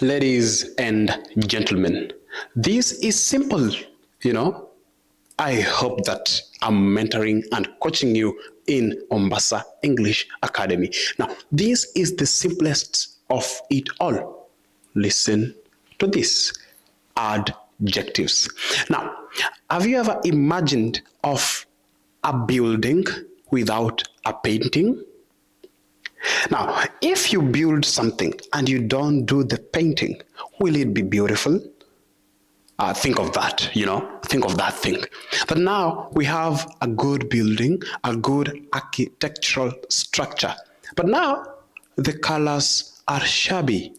Ladies and gentlemen, this is simple, you know. I hope that I'm mentoring and coaching you in Ombasa English Academy. Now, this is the simplest of it all. Listen to this. Adjectives. Now, have you ever imagined of a building without a painting? Now, if you build something and you don't do the painting, will it be beautiful? Think of that, think of that thing. But now we have a good building, a good architectural structure. But now the colors are shabby.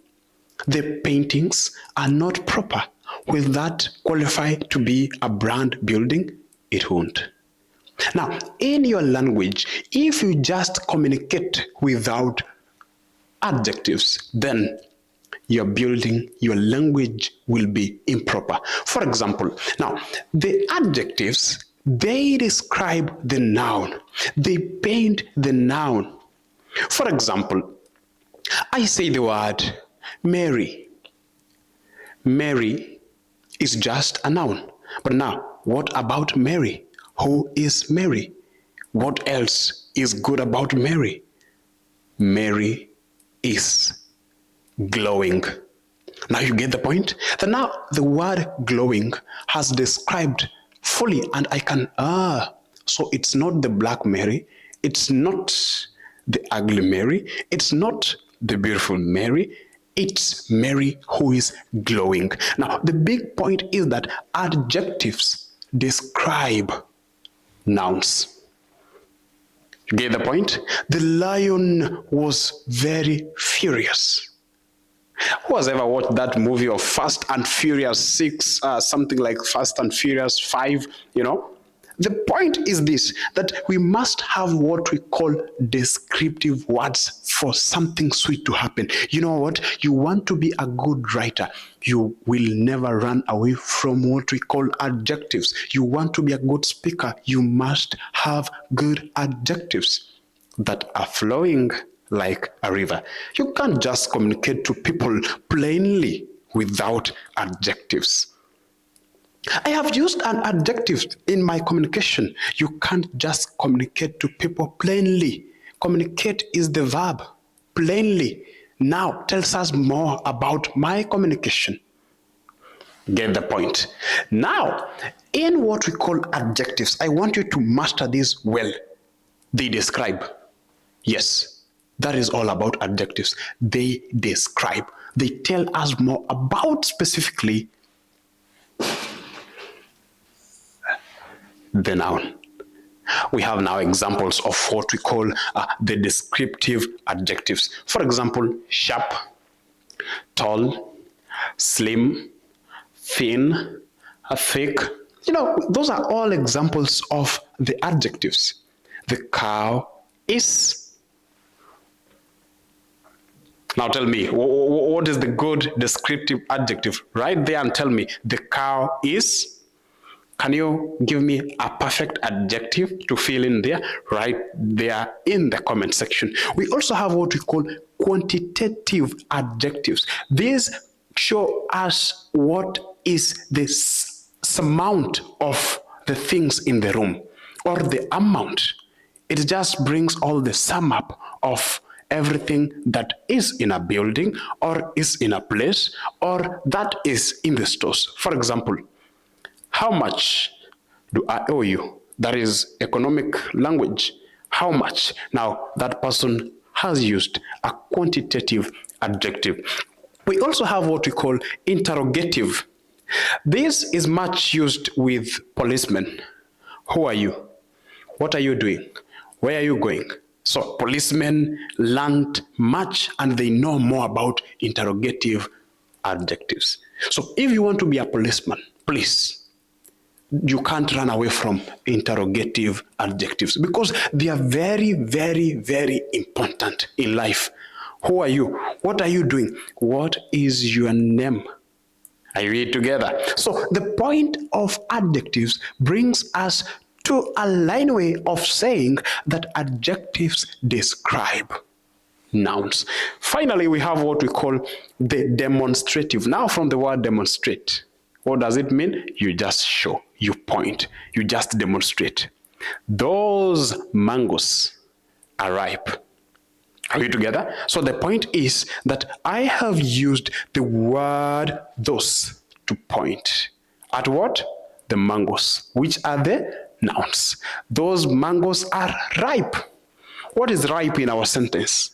The paintings are not proper. Will that qualify to be a brand building? It won't. Now, in your language, if you just communicate without adjectives, then your building, your language will be improper. For example, now, the adjectives, they describe the noun. They paint the noun. For example, I say the word Mary. Mary is just a noun. But now, what about Mary? Who is Mary? What else is good about Mary? Mary is glowing. Now you get the point? That now the word glowing has described fully, and I can, so it's not the black Mary, it's not the ugly Mary, it's not the beautiful Mary, it's Mary who is glowing. Now the big point is that adjectives describe nouns. You get the point? The lion was very furious. Who has ever watched that movie of Fast and Furious 6, something like Fast and Furious 5, The point is this, that we must have what we call descriptive words for something sweet to happen. You know what? You want to be a good writer, you will never run away from what we call adjectives. You want to be a good speaker, you must have good adjectives that are flowing like a river. You can't just communicate to people plainly without adjectives. I have used an adjective in my communication. You can't just communicate to people plainly. Communicate is the verb, plainly. Now tells us more about my communication. Get the point? Now, in what we call adjectives, I want you to master this well. They describe. Yes, that is all about adjectives. They describe. They tell us more about specifically the noun. We have now examples of what we call the descriptive adjectives. For example, sharp, tall, slim, thin, thick. Those are all examples of the adjectives. The cow is. Now tell me, what is the good descriptive adjective? Right there and tell me, the cow is. Can you give me a perfect adjective to fill in there? Right there in the comment section. We also have what we call quantitative adjectives. These show us what is the amount of the things in the room, or the amount. It just brings all the sum up of everything that is in a building, or is in a place, or that is in the stores. For example, how much do I owe you? That is economic language. How much? Now, that person has used a quantitative adjective. We also have what we call interrogative. This is much used with policemen. Who are you? What are you doing? Where are you going? So policemen learned much and they know more about interrogative adjectives. So if you want to be a policeman, please, you can't run away from interrogative adjectives because they are very, very, very important in life. Who are you? What are you doing? What is your name? Are you read together? So the point of adjectives brings us to a line way of saying that adjectives describe. nouns. Finally, we have what we call the demonstrative. Now, from the word demonstrate, what does it mean? You just show, you point, you just demonstrate. Those mangoes are ripe. Are you together? So the point is that I have used the word those to point at what? The mangoes, which are the nouns. Those mangoes are ripe. What is ripe in our sentence?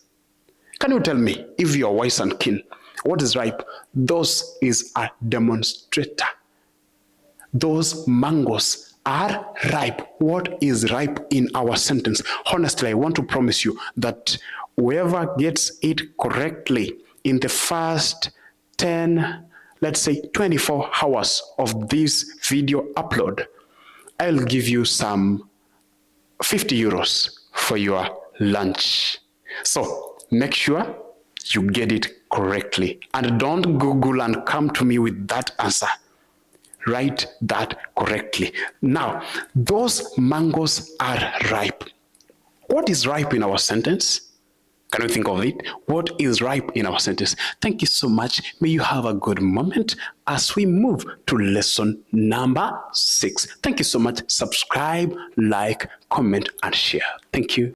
Can you tell me, if you are wise and keen, what is ripe? Those is a demonstrator. Those mangoes are ripe. What is ripe in our sentence? Honestly, I want to promise you that whoever gets it correctly in the first 10, let's say 24 hours of this video upload, I'll give you some 50 euros for your lunch. So make sure you get it correctly, and don't Google and come to me with that answer. Write that correctly. Now, those mangoes are ripe. What is ripe in our sentence? Can you think of it? What is ripe in our sentence? Thank you so much. May you have a good moment as we move to lesson number 6. Thank you so much. Subscribe, like, comment, and share. Thank you.